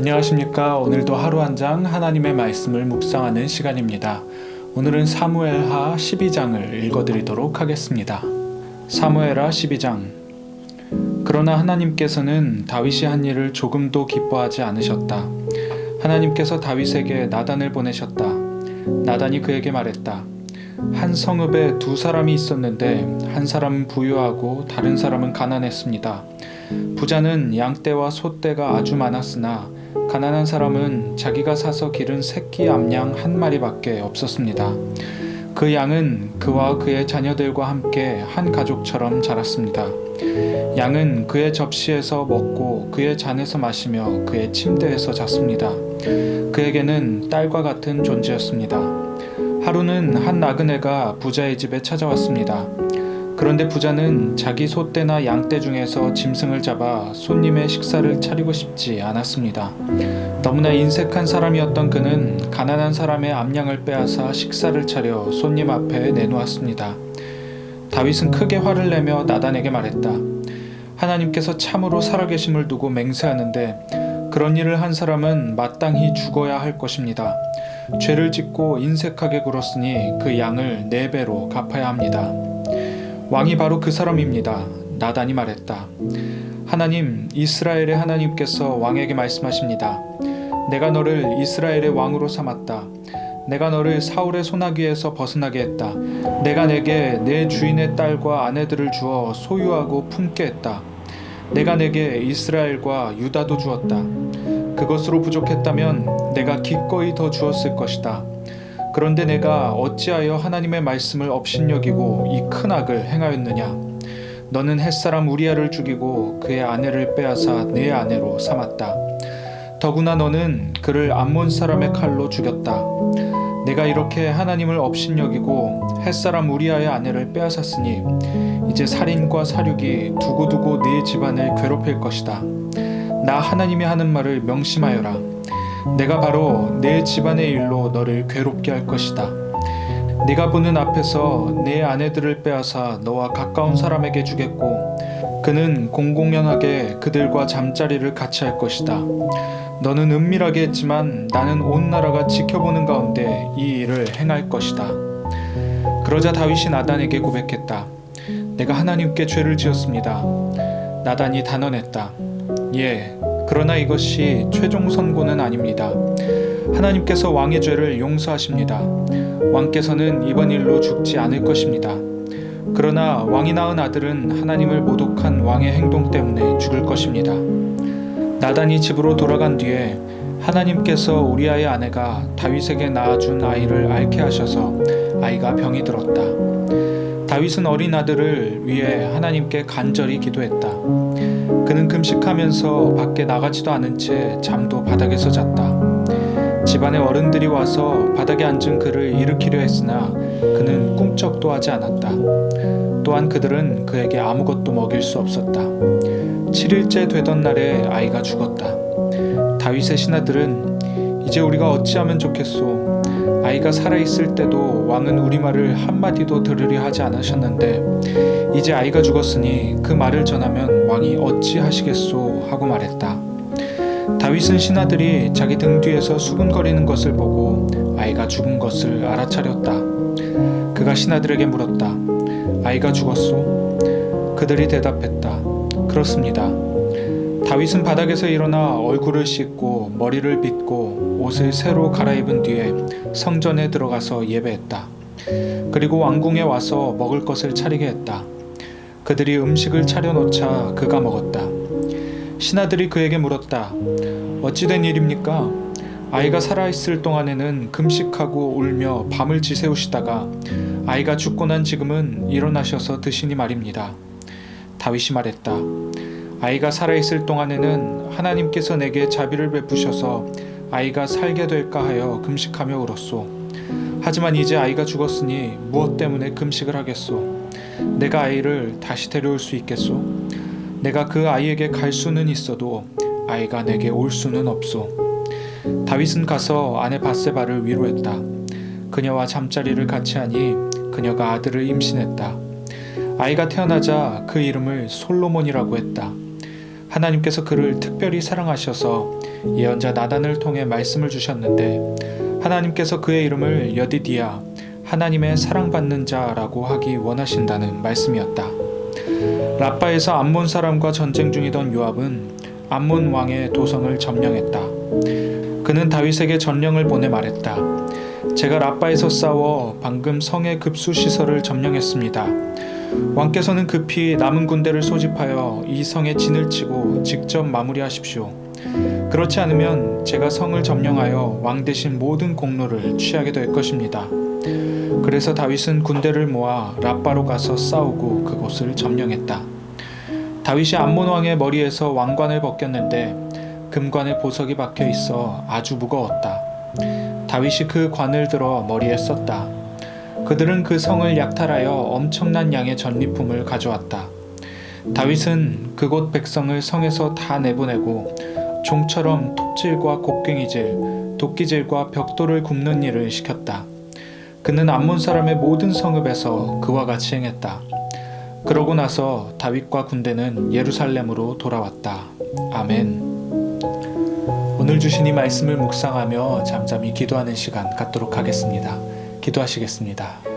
안녕하십니까. 오늘도 하루 한 장 하나님의 말씀을 묵상하는 시간입니다. 오늘은 사무엘하 12장을 읽어드리도록 하겠습니다. 사무엘하 12장. 그러나 하나님께서는 다윗이 한 일을 조금도 기뻐하지 않으셨다. 하나님께서 다윗에게 나단을 보내셨다. 나단이 그에게 말했다. 한 성읍에 두 사람이 있었는데 한 사람은 부유하고 다른 사람은 가난했습니다. 부자는 양떼와 소떼가 아주 많았으나 가난한 사람은 자기가 사서 기른 새끼 암양 한 마리밖에 없었습니다. 그 양은 그와 그의 자녀들과 함께 한 가족처럼 자랐습니다. 양은 그의 접시에서 먹고 그의 잔에서 마시며 그의 침대에서 잤습니다. 그에게는 딸과 같은 존재였습니다. 하루는 한 나그네가 부자의 집에 찾아왔습니다. 그런데 부자는 자기 소떼나 양떼 중에서 짐승을 잡아 손님의 식사를 차리고 싶지 않았습니다. 너무나 인색한 사람이었던 그는 가난한 사람의 암양을 빼앗아 식사를 차려 손님 앞에 내놓았습니다. 다윗은 크게 화를 내며 나단에게 말했다. 하나님께서 참으로 살아계심을 두고 맹세하는데 그런 일을 한 사람은 마땅히 죽어야 할 것입니다. 죄를 짓고 인색하게 굴었으니 그 양을 4배로 갚아야 합니다. 왕이 바로 그 사람입니다. 나단이 말했다. 하나님, 이스라엘의 하나님께서 왕에게 말씀하십니다. 내가 너를 이스라엘의 왕으로 삼았다. 내가 너를 사울의 손아귀에서 벗어나게 했다. 내가 내게 내 주인의 딸과 아내들을 주어 소유하고 품게 했다. 내가 내게 이스라엘과 유다도 주었다. 그것으로 부족했다면 내가 기꺼이 더 주었을 것이다. 그런데 내가 어찌하여 하나님의 말씀을 업신여기고 이 큰 악을 행하였느냐? 너는 햇사람 우리아를 죽이고 그의 아내를 빼앗아 내 아내로 삼았다. 더구나 너는 그를 암몬 사람의 칼로 죽였다. 내가 이렇게 하나님을 업신여기고 햇사람 우리아의 아내를 빼앗았으니 이제 살인과 사륙이 두고두고 네 집안을 괴롭힐 것이다. 나 하나님이 하는 말을 명심하여라. 내가 바로 내 집안의 일로 너를 괴롭게 할 것이다. 네가 보는 앞에서 내 아내들을 빼앗아 너와 가까운 사람에게 주겠고 그는 공공연하게 그들과 잠자리를 같이 할 것이다. 너는 은밀하게 했지만 나는 온 나라가 지켜보는 가운데 이 일을 행할 것이다. 그러자 다윗이 나단에게 고백했다. 내가 하나님께 죄를 지었습니다. 나단이 단언했다. 예, 그러나 이것이 최종 선고는 아닙니다. 하나님께서 왕의 죄를 용서하십니다. 왕께서는 이번 일로 죽지 않을 것입니다. 그러나 왕이 낳은 아들은 하나님을 모독한 왕의 행동 때문에 죽을 것입니다. 나단이 집으로 돌아간 뒤에 하나님께서 우리아의 아내가 다윗에게 낳아준 아이를 앓게 하셔서 아이가 병이 들었다. 다윗은 어린 아들을 위해 하나님께 간절히 기도했다. 그는 금식하면서 밖에 나가지도 않은 채 잠도 바닥에서 잤다. 집안의 어른들이 와서 바닥에 앉은 그를 일으키려 했으나 그는 꿈쩍도 하지 않았다. 또한 그들은 그에게 아무것도 먹일 수 없었다. 7일째 되던 날에 아이가 죽었다. 다윗의 신하들은 이제 우리가 어찌하면 좋겠소. 아이가 살아있을 때도 왕은 우리 말을 한마디도 들으려 하지 않으셨는데 이제 아이가 죽었으니 그 말을 전하면 왕이 어찌 하시겠소 하고 말했다. 다윗은 신하들이 자기 등 뒤에서 수군거리는 것을 보고 아이가 죽은 것을 알아차렸다. 그가 신하들에게 물었다. 아이가 죽었소? 그들이 대답했다. 그렇습니다. 다윗은 바닥에서 일어나 얼굴을 씻고 머리를 빗고 옷을 새로 갈아입은 뒤에 성전에 들어가서 예배했다. 그리고 왕궁에 와서 먹을 것을 차리게 했다. 그들이 음식을 차려놓자 그가 먹었다. 신하들이 그에게 물었다. 어찌된 일입니까? 아이가 살아있을 동안에는 금식하고 울며 밤을 지새우시다가 아이가 죽고 난 지금은 일어나셔서 드시니 말입니다. 다윗이 말했다. 아이가 살아있을 동안에는 하나님께서 내게 자비를 베푸셔서 아이가 살게 될까 하여 금식하며 울었소. 하지만 이제 아이가 죽었으니 무엇 때문에 금식을 하겠소? 내가 아이를 다시 데려올 수 있겠소? 내가 그 아이에게 갈 수는 있어도 아이가 내게 올 수는 없소. 다윗은 가서 아내 밧세바를 위로했다. 그녀와 잠자리를 같이 하니 그녀가 아들을 임신했다. 아이가 태어나자 그 이름을 솔로몬이라고 했다. 하나님께서 그를 특별히 사랑하셔서 예언자 나단을 통해 말씀을 주셨는데 하나님께서 그의 이름을 여디디야, 하나님의 사랑받는 자라고 하기 원하신다는 말씀이었다. 라빠에서 암몬 사람과 전쟁 중이던 요압은 암몬 왕의 도성을 점령했다. 그는 다윗에게 전령을 보내 말했다. 제가 라빠에서 싸워 방금 성의 급수 시설을 점령했습니다. 왕께서는 급히 남은 군대를 소집하여 이 성에 진을 치고 직접 마무리하십시오. 그렇지 않으면 제가 성을 점령하여 왕 대신 모든 공로를 취하게 될 것입니다. 그래서 다윗은 군대를 모아 라빠로 가서 싸우고 그곳을 점령했다. 다윗이 암몬 왕의 머리에서 왕관을 벗겼는데 금관에 보석이 박혀 있어 아주 무거웠다. 다윗이 그 관을 들어 머리에 썼다. 그들은 그 성을 약탈하여 엄청난 양의 전리품을 가져왔다. 다윗은 그곳 백성을 성에서 다 내보내고 종처럼 톱질과 곡괭이질, 도끼질과 벽돌을 굽는 일을 시켰다. 그는 암몬 사람의 모든 성읍에서 그와 같이 행했다. 그러고 나서 다윗과 군대는 예루살렘으로 돌아왔다. 아멘. 오늘 주신 이 말씀을 묵상하며 잠잠히 기도하는 시간 갖도록 하겠습니다. 기도하시겠습니다.